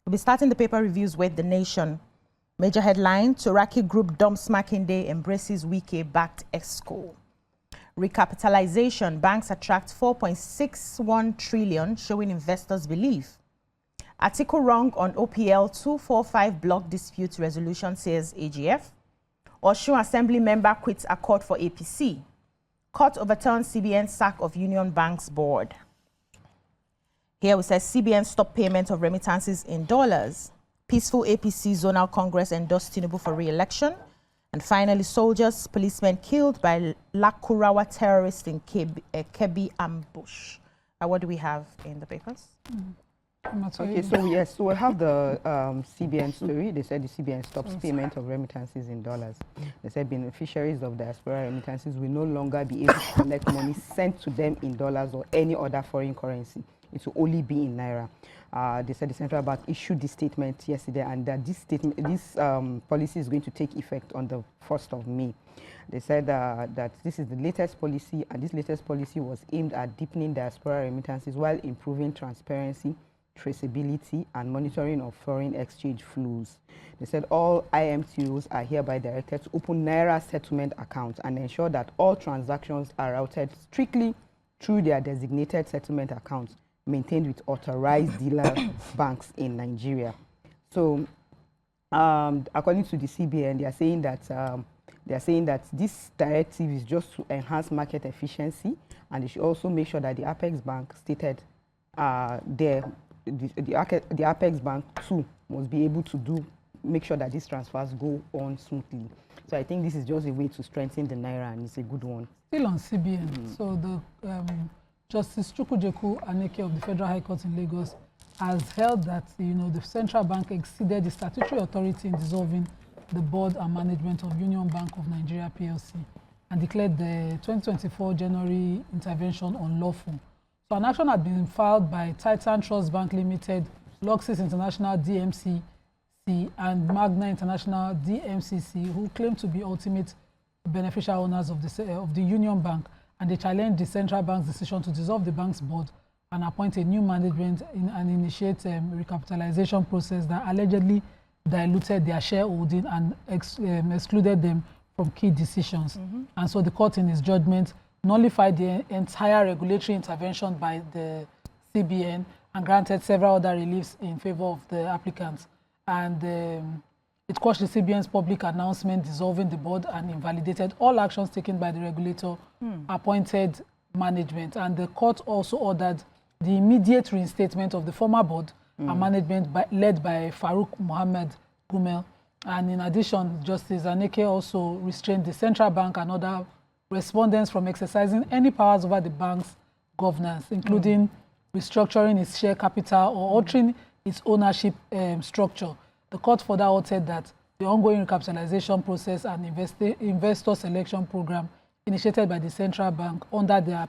We'll be starting the paper reviews with The Nation. Major headline, Turaki Group dumps Makinde, embraces Wike-backed ESCO. Recapitalization, banks attract 4.61 trillion, showing investors belief. Atiku wrong on OPL 245 block dispute resolution, says AGF. Osun Assembly member quits accord for APC. Court overturns CBN sack of Union Bank's board. Here we say CBN stop payment of remittances in dollars. Peaceful APC zonal congress endorsed Tinubu for re-election. And finally, soldiers, policemen killed by Lakurawa terrorists in Kebbi ambush. What do we have in the papers? Okay, so yes, so we have the CBN story. They said the CBN stops payment of remittances in dollars. They said beneficiaries of diaspora remittances will no longer be able to collect money sent to them in dollars or any other foreign currency. It will only be in naira. They said the central bank issued this statement yesterday, and that this policy is going to take effect on the 1st of May. They said that this is the latest policy, and this latest policy was aimed at deepening diaspora remittances while improving transparency, traceability, and monitoring of foreign exchange flows. They said all IMTOs are hereby directed to open naira settlement accounts and ensure that all transactions are routed strictly through their designated settlement accounts, maintained with authorized dealer banks in Nigeria. So, according to the CBN, they are saying that this directive is just to enhance market efficiency, and they should also make sure that the Apex Bank stated the Apex Bank too must be able to make sure that these transfers go on smoothly. So I think this is just a way to strengthen the naira, and it's a good one. Still on CBN, so the Justice Chukwujeku Aneke of the Federal High Court in Lagos has held that the central bank exceeded the statutory authority in dissolving the board and management of Union Bank of Nigeria PLC and declared the 2024 January intervention unlawful. So an action had been filed by Titan Trust Bank Limited, Luxis International DMCC, and Magna International DMCC, who claim to be ultimate beneficial owners of the Union Bank, and they challenged the central bank's decision to dissolve the bank's board and appoint a new management and initiate a recapitalization process that allegedly diluted their shareholding and excluded them from key decisions. And so the court, in its judgment, nullified the entire regulatory intervention by the CBN and granted several other reliefs in favor of the applicants. And it quashed the CBN's public announcement dissolving the board and invalidated all actions taken by the regulator appointed management. And the court also ordered the immediate reinstatement of the former board and management led by Farouk Mohammed Gumel. And in addition, Justice Aneke also restrained the central bank and other respondents from exercising any powers over the bank's governance, including restructuring its share capital or altering its ownership structure. The court further ordered that the ongoing recapitalization process and investor selection program initiated by the central bank under the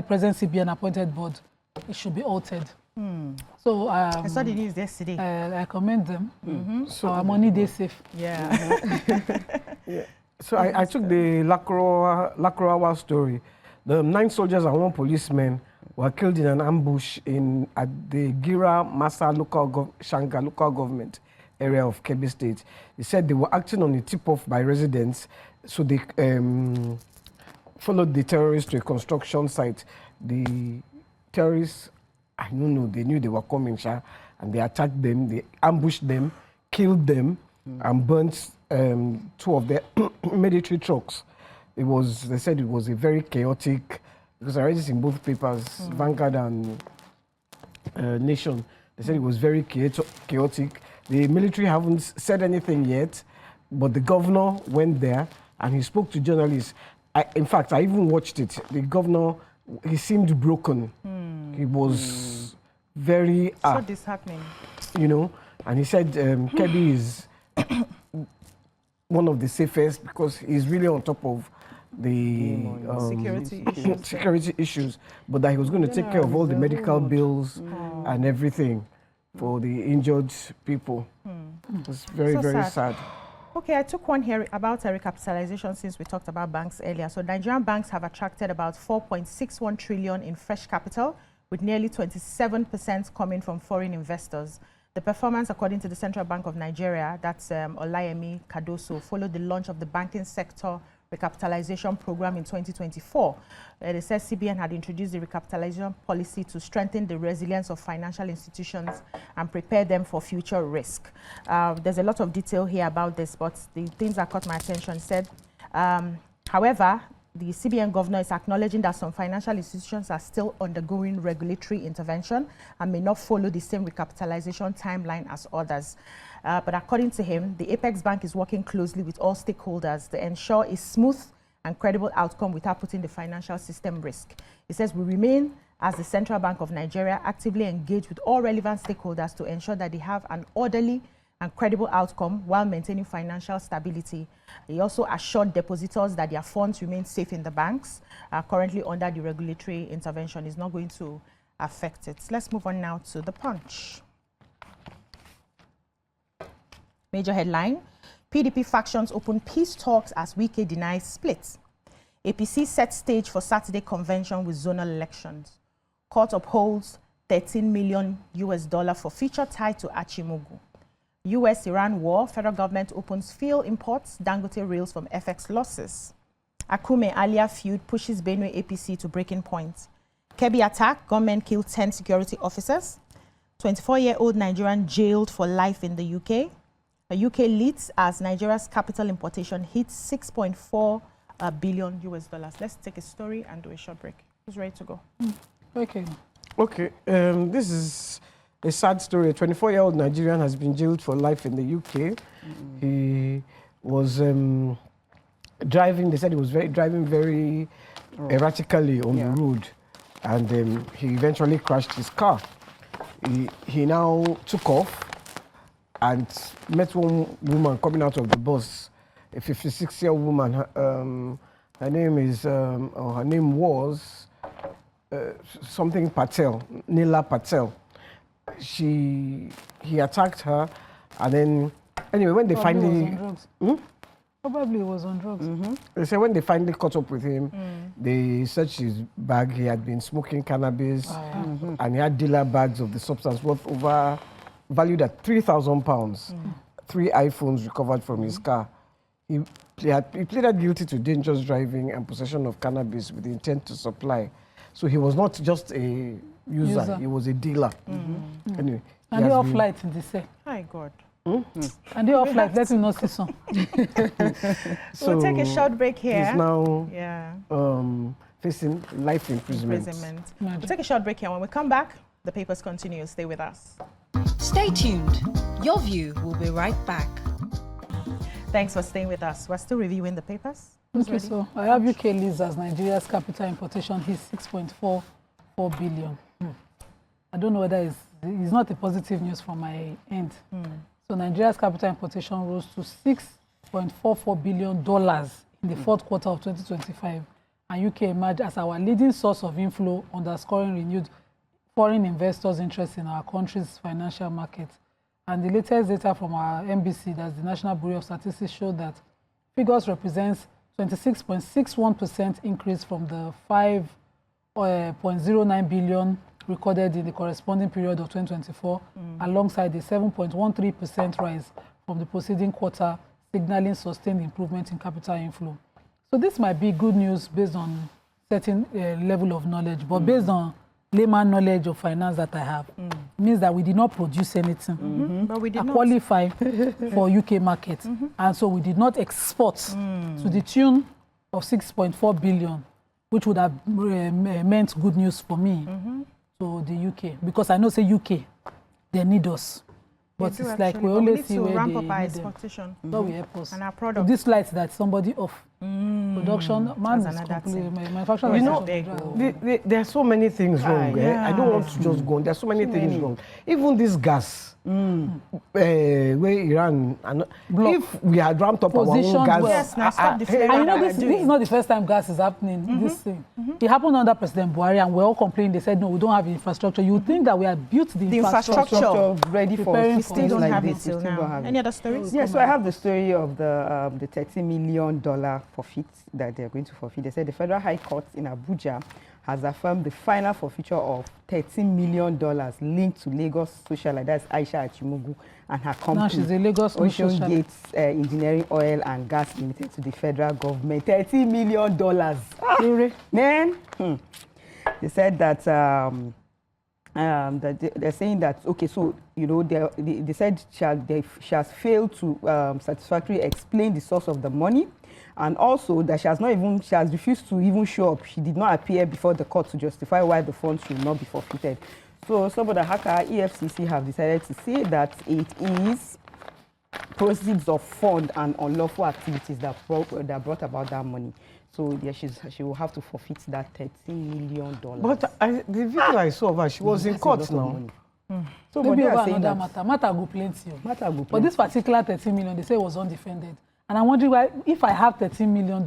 present CBN appointed board, it should be altered. So I saw the news yesterday. I commend them. So our money they safe. Yeah. Yeah. So I took the Lakurawa story. The 9 soldiers and 1 policeman were killed in an ambush at the Gira Masa Shanga local government area of Kebbi State. They said they were acting on a tip-off by residents, so they followed the terrorists to a construction site. The terrorists, I don't know, they knew they were coming, and they attacked them, they ambushed them, killed them, and burnt 2 of their military trucks. They said it was a very chaotic, because I read this in both papers, Vanguard and Nation. They said it was very chaotic. The military haven't said anything yet, but the governor went there and he spoke to journalists. In fact, I even watched it. The governor, he seemed broken. He was very... so disheartening. And he said Kebbi is one of the safest because he's really on top of the security issues, but that he was going to take care of all the medical bills and everything for the injured people. It was very, very sad. Okay, I took one here about a recapitalization since we talked about banks earlier. So Nigerian banks have attracted about 4.61 trillion in fresh capital, with nearly 27% coming from foreign investors. The performance, according to the Central Bank of Nigeria, that's Olayemi Kadoso, followed the launch of the banking sector recapitalization program in 2024. They said CBN had introduced the recapitalization policy to strengthen the resilience of financial institutions and prepare them for future risk. There's a lot of detail here about this, but the things that caught my attention said, however, the CBN governor is acknowledging that some financial institutions are still undergoing regulatory intervention and may not follow the same recapitalization timeline as others. But according to him, the Apex Bank is working closely with all stakeholders to ensure a smooth and credible outcome without putting the financial system at risk. He says, we remain, as the Central Bank of Nigeria, actively engaged with all relevant stakeholders to ensure that they have an orderly and credible outcome while maintaining financial stability. He also assured depositors that their funds remain safe in the banks, currently under the regulatory intervention. Is not going to affect it. Let's move on now to the Punch. Major headline, PDP factions open peace talks as Wike denies split. APC set stage for Saturday convention with zonal elections. Court upholds $13 million for feature tied to Achimogu. US-Iran war, federal government opens fuel imports, Dangote rails from FX losses. Akume Alia feud pushes Benue APC to breaking point. Kebbi attack, gunmen kill 10 security officers. 24-year-old Nigerian jailed for life in the UK. The UK leads as Nigeria's capital importation hits $6.4 billion. Let's take a story and do a short break. Who's ready to go? Okay. Okay, this is a sad story. A 24-year-old Nigerian has been jailed for life in the UK. He was driving, they said he was driving very erratically on the road, and he eventually crashed his car. He now took off and met one woman coming out of the bus, a 56-year-old woman. Her name was something Patel, Nila Patel. He attacked her, and then anyway, when they finally Probably he was on drugs. They say when they finally caught up with him, they searched his bag. He had been smoking cannabis, and he had dealer bags of the substance valued at £3,000. 3 iPhones recovered from his car. He pleaded guilty to dangerous driving and possession of cannabis with the intent to supply. So he was not just a user. He was a dealer. Anyway, and they off light in the say. My God. And they off light, let me not see some. So we'll take a short break here. He's now facing life imprisonment. We'll take a short break here. When we come back, the papers continue. Stay with us. Stay tuned. Your View will be right back. Thanks for staying with us. We're still reviewing the papers. Okay, so I have UK leads as Nigeria's capital importation hits 6.44 billion. I don't know whether it's not a positive news from my end. So Nigeria's capital importation rose to $6.44 billion in the fourth quarter of 2025, and UK emerged as our leading source of inflow, underscoring renewed foreign investors' interest in our country's financial market. And the latest data from our NBC, that's the National Bureau of Statistics, showed that figures represents 26.61% increase from the 5.09 billion recorded in the corresponding period of 2024, alongside a 7.13% rise from the preceding quarter, signaling sustained improvement in capital inflow. So this might be good news based on certain level of knowledge, but based on layman knowledge of finance that I have, means that we did not produce anything. But we did not qualify for UK market, and so we did not export to the tune of 6.4 billion, which would have meant good news for me. To the UK, because I know say UK, they need us. But it's like we only see where ramp they up our need them. exportation We help us. and our product. This light that somebody off production, man is another completely, thing. manufacturing. You know, there are so many things wrong. I don't want to just go on. There are so many things wrong. Even this gas, where Iran, if we had ramped up our own gas. Yes, now stop the And you know, this is not the first time gas is happening. This thing. It happened under President Buhari, and we're all complaining. They said, no, we don't have infrastructure. You would think that we had built the infrastructure ready for preparing we for still don't like have it this. till now. Any other stories? Yeah, so I have the story of the $30 million forfeit that they're going to forfeit. They said the Federal High Court in Abuja has affirmed the final forfeiture of $13 million linked to Lagos socialite, that's Aisha Achimogu, and her company. Now she's a Lagos Ocean socialite. Gates Engineering Oil and Gas Limited to the federal government. $30 million. Man. They said that that they're saying that, okay, so, you know, they said she has failed to satisfactorily explain the source of the money, and also that she has refused to even show up. She did not appear before the court to justify why the funds should not be forfeited. So some of the hacker EFCC have decided to say that it is proceeds of fund and unlawful activities that brought about that money. So yeah, she will have to forfeit that $13 million. But the video I saw of her, she was in court now. So Maybe over saying another that matter go plenty. matter go But this particular 13 million, they say was undefended. And I'm wondering why, if I have $13 million,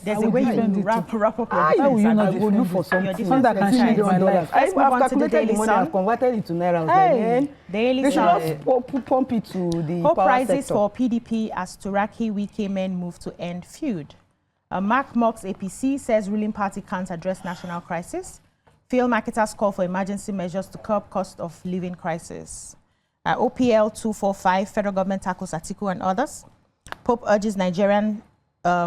there's a way you wrap up your why will you not go look for something that can change my life? I've calculated the money, I've converted it to naira. Hey, They should just pump it to the Hope power rises sector. for PDP as Turaki Wike men move to end feud. Mark mocks APC, says ruling party can't address national crisis. Fuel marketers call for emergency measures to curb cost of living crisis. OPL 245, federal government tackles Atiku and others. Pope urges Nigerian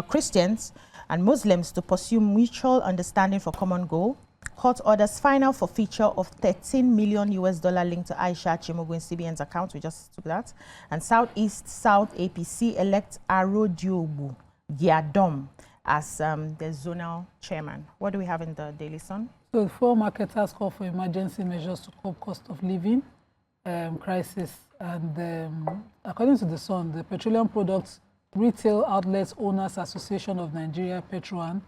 Christians and Muslims to pursue mutual understanding for common goal. Court orders final forfeiture of $13 million linked to Aisha Achimogu in CBN's account. We just took that. And Southeast South APC elects Arodiobu Giadom as the zonal chairman. What do we have in the Daily Sun? So the fuel marketers call for emergency measures to curb cost of living crisis. And according to the Sun, the Petroleum Products Retail Outlets Owners Association of Nigeria, Petron,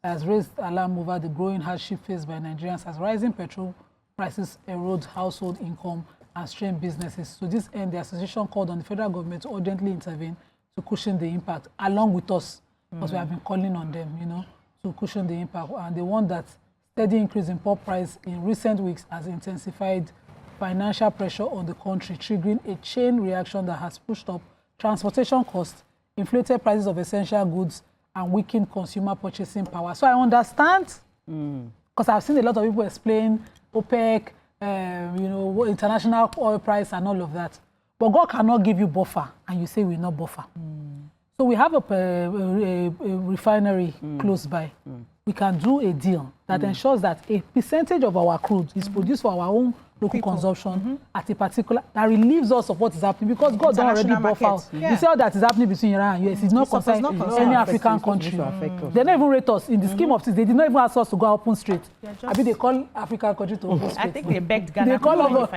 has raised alarm over the growing hardship faced by Nigerians as rising petrol prices erode household income and strain businesses. To this end, the association called on the federal government to urgently intervene to cushion the impact, along with us, because we have been calling on them, you know, to cushion the impact. And they want that steady increase in pulp price in recent weeks has intensified financial pressure on the country, triggering a chain reaction that has pushed up transportation costs, inflated prices of essential goods, and weakened consumer purchasing power. So I understand, because I've seen a lot of people explain OPEC, you know, international oil price and all of that. But God cannot give you buffer, and you say we're not buffer. So we have a refinery close by. We can do a deal that ensures that a percentage of our crude is produced for our own local consumption at a particular, that relieves us of what is happening, because God don't already buffer us. You see all that is happening between Iran and US. It's not concerned any African country. They don't even rate us in the scheme of things. They did not even ask us to go open straight. I mean, they call African country to open straight. I think they begged Ghana. They call all of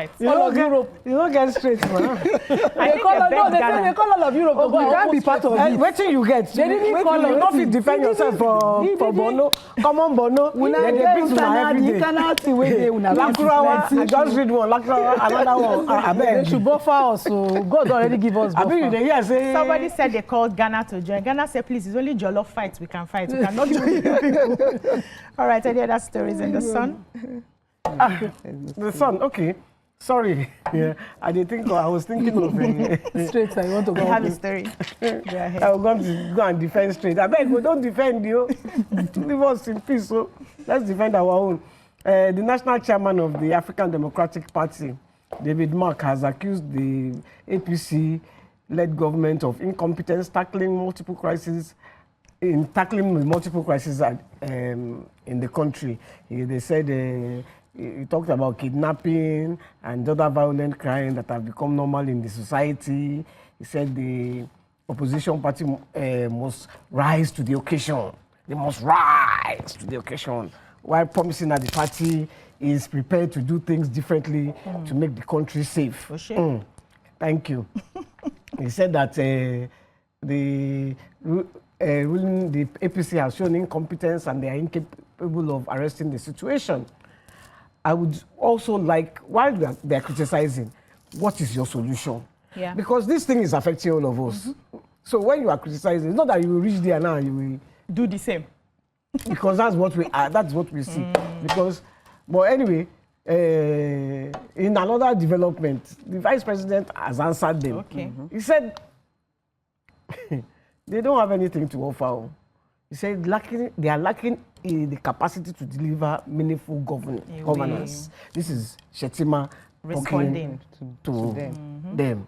Europe. You don't get straight, man. They call all of Europe to go You can't be part of it. Wait till you get. They didn't call you us. not fit defend yourself for Bono. Come on, Bono. Then they beat una every day. Lakrawa, I just read one. Lakrawa, another one. They should buffer us. So God already give us buffer. I mean, you say Somebody said they called Ghana to join. Ghana said, please, it's only jollof fights we can fight. We cannot do it. All right, any other stories in the Sun? the Sun. Okay, sorry. Yeah, I was thinking of Straight, I want to go. I have a story. Go ahead. I was going to go and defend straight. I beg you, don't defend you. Leave us in peace. So let's defend our own. The national chairman of the African Democratic Party, David Mark, has accused the APC-led government of incompetence tackling multiple crises in the country. They said he talked about kidnapping and other violent crime that have become normal in the society. He said the opposition party must rise to the occasion. They must rise to the occasion, while promising that the party is prepared to do things differently to make the country safe. Thank you. He said that the APC has shown incompetence and they are incapable of arresting the situation. I would also like, while they are criticizing, what is your solution? Yeah. Because this thing is affecting all of us. So when you are criticizing, it's not that you will reach there now and you will Do the same. because that's what we are, that's what we see. Because, but anyway, in another development, the Vice President has answered them. Okay. He said they don't have anything to offer. He said they are lacking in the capacity to deliver meaningful governance. This is Shetima responding to them.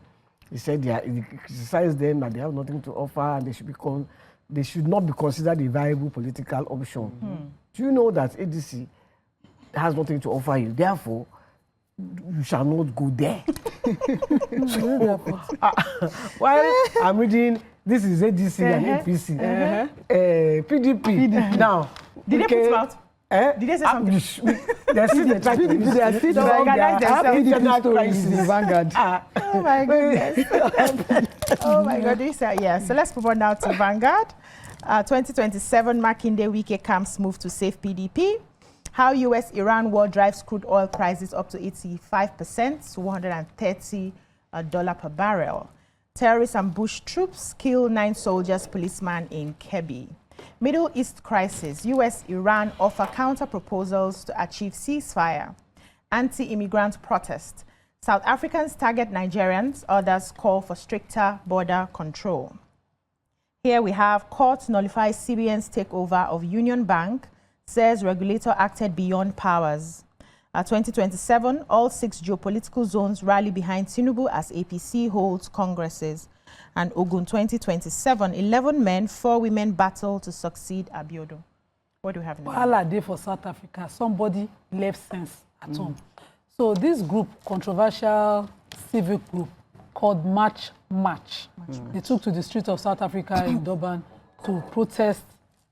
He said he criticized them that they have nothing to offer and they should not be considered a viable political option. Do you know that ADC has nothing to offer you? Therefore, you shall not go there. While I'm reading, this is ADC and APC, PDP. Now, did they put it out? Did they say something? They're still trying to internal crisis in Vanguard. Oh my goodness. Oh my goodness. Yeah. So let's move on now to Vanguard. 2027 Makinde Wike camps move to save PDP. How US-Iran war drives crude oil prices up to 85% to $130 per barrel. Terrorists ambush troops, kill 9 soldiers, policeman in Kebbi. Middle East crisis. US-Iran offer counter-proposals to achieve ceasefire. Anti-immigrant protest. South Africans target Nigerians. Others call for stricter border control. Here we have court nullifies CBN's takeover of Union Bank. Says regulator acted beyond powers. 2027, all 6 geopolitical zones rally behind Tinubu as APC holds congresses. And Ogun 2027, 11 men, 4 women battle to succeed Abiodun. What do we have in Wahala day for South Africa. Somebody left sense at home. So this group, controversial civic group called March. They took to the streets of South Africa in Durban to protest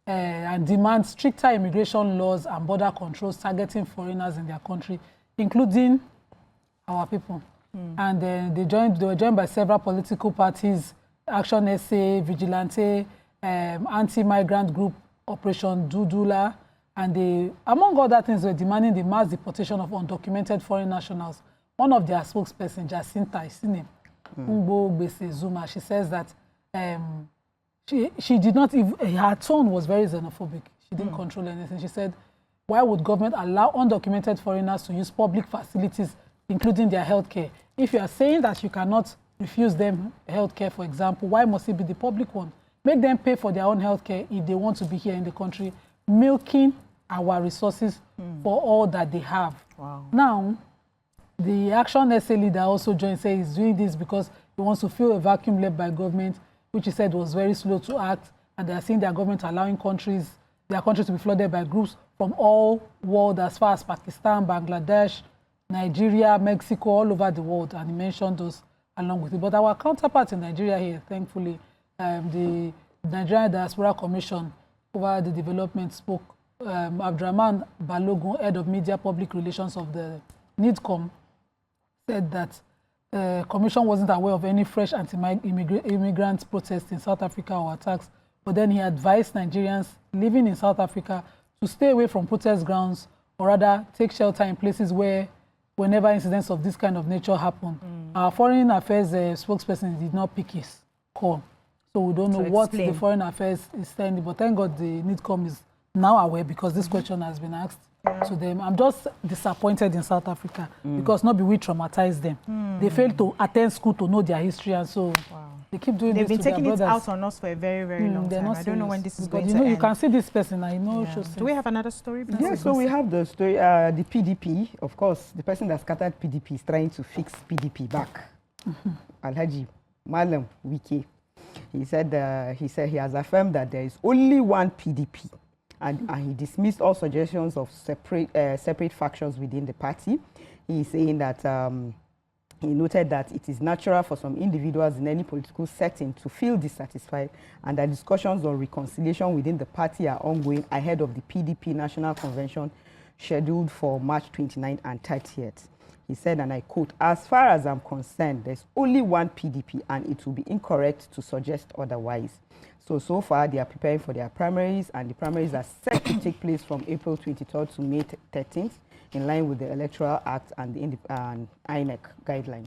and demand stricter immigration laws and border controls targeting foreigners in their country, including our people. And they were joined by several political parties, Action SA, Vigilante, anti-migrant group Operation Dudula, and they, among other things, were demanding the mass deportation of undocumented foreign nationals. One of their spokespersons, Jacinta, I seen him, Ngbo Gbese Zuma, she says that she did not even, her tone was very xenophobic. She didn't control anything. She said, why would government allow undocumented foreigners to use public facilities, including their healthcare? If you are saying that you cannot refuse them healthcare, for example, why must it be the public one? Make them pay for their own healthcare if they want to be here in the country, milking our resources for all that they have. Wow. Now, the Action SA leader also joined, saying he's doing this because he wants to fill a vacuum left by government, which he said was very slow to act, and they are seeing their government allowing their countries to be flooded by groups from all world, as far as Pakistan, Bangladesh, Nigeria, Mexico, all over the world, and he mentioned those along with it. But our counterpart in Nigeria here, thankfully, the Nigerian Diaspora Commission over the development spoke. Abdurrahman Balogun, head of media public relations of the NIDCOM, said that the Commission wasn't aware of any fresh anti-immigrant protests in South Africa or attacks, but then he advised Nigerians living in South Africa to stay away from protest grounds, or rather take shelter in places where, whenever incidents of this kind of nature happen. Our Foreign Affairs spokesperson did not pick his call, so we don't know what the Foreign Affairs is saying, but thank God the NIDCOM is now aware because this question has been asked to them. I'm just disappointed in South Africa because not be we traumatize them. They failed to attend school to know their history, and so they keep doing this to their brothers. They've been taking it out on us for a very, very long time. I don't know when this is going to end. end. You can see this person. I know. Do we have another story? Yes, so we have the story. The PDP, of course, the person that scattered PDP is trying to fix PDP back. Alhaji Malabu Wike. He said he has affirmed that there is only one PDP. And he dismissed all suggestions of separate factions within the party. He is saying that he noted that it is natural for some individuals in any political setting to feel dissatisfied, and that discussions on reconciliation within the party are ongoing ahead of the PDP National Convention scheduled for March 29th and 30th. He said, and I quote, "As far as I'm concerned, there's only one PDP, and it will be incorrect to suggest otherwise." So far, they are preparing for their primaries, and the primaries are set to take place from April 23rd to May 13th, in line with the Electoral Act and the INEC guidelines.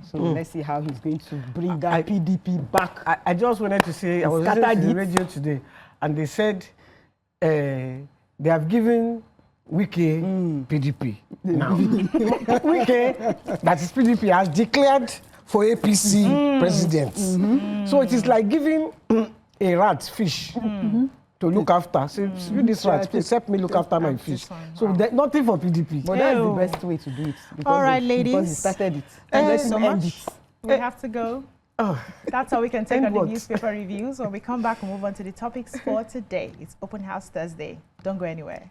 So let's see how he's going to bring that PDP back. I just wanted to say, I was listening to the radio today, and they said they have given Wike PDP. Now, Wike, that is PDP, has declared for APC president. So it is like giving a rat fish to look after. So you this right, please help me look after my fish. So nothing for PDP. But that's the best way to do it. All right, ladies. Because he started it. Thank you Let so him end much. it. We have to go. That's how we can take And on the what? newspaper reviews. When we come back, we'll move on to the topics for today. It's Open House Thursday. Don't go anywhere.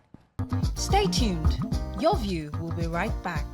Stay tuned. Your View will be right back.